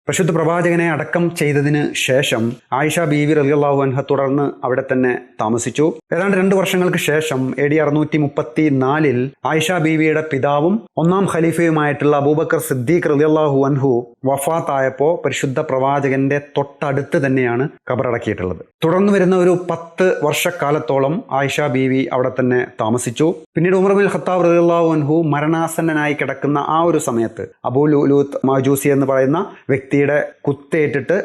പരിശുദ്ധ പ്രവാചകനെ അടക്കം ചെയ്തതിന് ശേഷം ആയിഷ ബീവി റളിയല്ലാഹു അൻഹ തുടർന്ന് അവിടെ തന്നെ താമസിച്ചു. ഏതാണ്ട് 2 വർഷങ്ങൾക്ക് ശേഷം AD 634 ആയിഷ ബീവിയുടെ പിതാവും 1-ാം ഖലീഫയുമായിട്ടുള്ള അബൂബക്കർ സിദ്ദീഖ് റളിയല്ലാഹു അൻഹു വഫാത്തായപ്പോൾ പരിശുദ്ധ പ്രവാചകന്റെ തൊട്ടടുത്ത് തന്നെയാണ് ഖബറടക്കിയിട്ടുള്ളത്. തുടർന്ന് വരുന്ന ഒരു 10 വർഷക്കാലത്തോളം ആയിഷ ബീവി അവിടെ തന്നെ താമസിച്ചു. പിന്നീട് ഉമർ ബിൻ ഖത്താബ് റളിയല്ലാഹു അൻഹു മരണാസന്നനായി കിടക്കുന്ന ആ ഒരു സമയത്ത് അബൂ ലുലൂത്ത് മാജൂസി എന്ന് പറയുന്ന വ്യക്തിയുടെ കുത്തേറ്റിട്ട്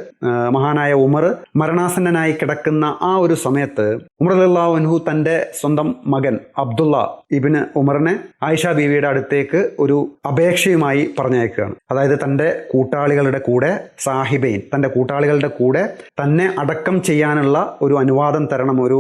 മഹാനായ ഉമർ മരണാസന്നനായി കിടക്കുന്ന ആ ഒരു സമയത്ത് ഉമർ റളിയല്ലാഹു അൻഹു തൻ്റെ സ്വന്തം മകൻ അബ്ദുള്ള ഇബ്നു ഉമറിനെ ആയിഷ ബീവിയുടെ അടുത്തേക്ക് ഒരു അപേക്ഷയുമായി പറഞ്ഞയക്കുകയാണ്. അതായത് തൻ്റെ കൂട്ടാളികളുടെ കൂടെ സാഹിബൈൻ, തൻ്റെ കൂട്ടാളികളുടെ കൂടെ തന്നെ അടക്കം ചെയ്യാനുള്ള ഒരു അനുവാദം തരണം, ഒരു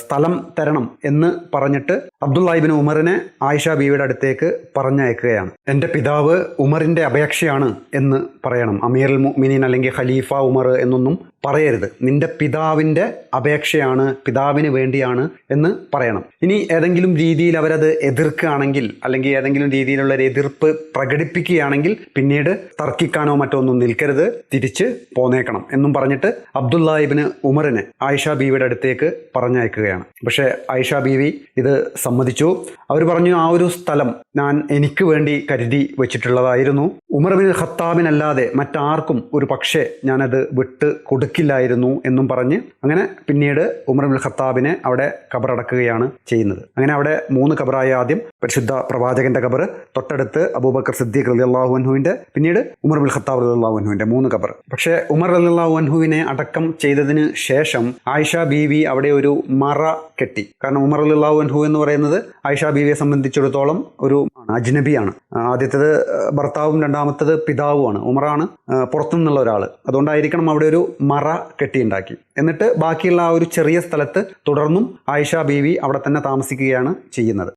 സ്ഥലം തരണം എന്ന് പറഞ്ഞിട്ട് അബ്ദുള്ള ഇബ്നു ഉമറിനെ ആയിഷ ബീവിയുടെ അടുത്തേക്ക് പറഞ്ഞയക്കുകയാണ്. എൻ്റെ പിതാവ് ഉമറിൻ്റെ അപേക്ഷയാണ് എന്ന് പറയണം. അമീറുൽ മുഅ്മിനീൻ അല്ലെങ്കിൽ ഖലീഫ ഉമർ എന്നൊന്നും പറയരുത്. നിന്റെ പിതാവിൻ്റെ അപേക്ഷയാണ്, പിതാവിന് വേണ്ടിയാണ് എന്ന് പറയണം. ഇനി ഏതെങ്കിലും രീതിയിൽ അവരത് എതിർക്കുകയാണെങ്കിൽ അല്ലെങ്കിൽ ഏതെങ്കിലും രീതിയിലുള്ള ഒരു എതിർപ്പ് പ്രകടിപ്പിക്കുകയാണെങ്കിൽ പിന്നീട് തർക്കിക്കാനോ മറ്റോ ഒന്നും നിൽക്കരുത്, തിരിച്ച് പോന്നേക്കണം എന്നും പറഞ്ഞിട്ട് അബ്ദുള്ള ഇബ്നു ഉമറിനെ ആയിഷ ബീവിയുടെ അടുത്തേക്ക് പറഞ്ഞയക്കുകയാണ്. പക്ഷേ ആയിഷ ബീവി ഇത് സമ്മതിച്ചു. അവർ പറഞ്ഞു, ആ ഒരു സ്ഥലം ഞാൻ എനിക്ക് വേണ്ടി കരുതി വെച്ചിട്ടുള്ളതായിരുന്നു. ഉമർ ബിൻ ഖത്താബിനല്ലാതെ മറ്റാർക്കും ഒരു പക്ഷേ ഞാനത് വിട്ട് കൊടുക്കില്ലായിരുന്നു എന്നും പറഞ്ഞ് അങ്ങനെ പിന്നീട് ഉമർ ബിൻ ഖത്താബിനെ അവിടെ ഖബറടക്കുകയാണ് ചെയ്യുന്നത്. അങ്ങനെ അവിടെ 3 ഖബറായി. ആദ്യം പരിശുദ്ധ പ്രവാചകന്റെ ഖബർ, തൊട്ടടുത്ത് അബൂബക്കർ സിദ്ദീഖ് റളിയല്ലാഹു അൻഹുവിന്റെ, പിന്നീട് ഉമർ ബിൻ ഖത്താബ് റളിയല്ലാഹു അൻഹുവിന്റെ 3 ഖബർ. പക്ഷേ ഉമർ റളിയല്ലാഹു അൻഹുവിനെ അടക്കം ചെയ്തതിന് ശേഷം ആയിഷ ബീവി അവിടെ ഒരു മറ കെട്ടി. കാരണം ഉമർ റളിയല്ലാഹു അൻഹു എന്ന് പറയുന്നത് ആയിഷ ബീവിയെ സംബന്ധിച്ചിടത്തോളം ഒരു അജ്നബിയാണ്. ആദ്യത്തേത് ഭർത്താവും രണ്ടാമത്തേത് പിതാവുമാണ്. ഉമറാണ് പുറത്തുനിന്നുള്ള ഒരാൾ. അതുകൊണ്ടായിരിക്കണം അവിടെ ഒരു മറ കെട്ടിയുണ്ടാക്കി. എന്നിട്ട് ബാക്കിയുള്ള ആ ഒരു ചെറിയ സ്ഥലത്ത് തുടർന്നും ആയിഷ ബീവി അവിടെ തന്നെ താമസിക്കുകയാണ് ചെയ്യുന്നത്.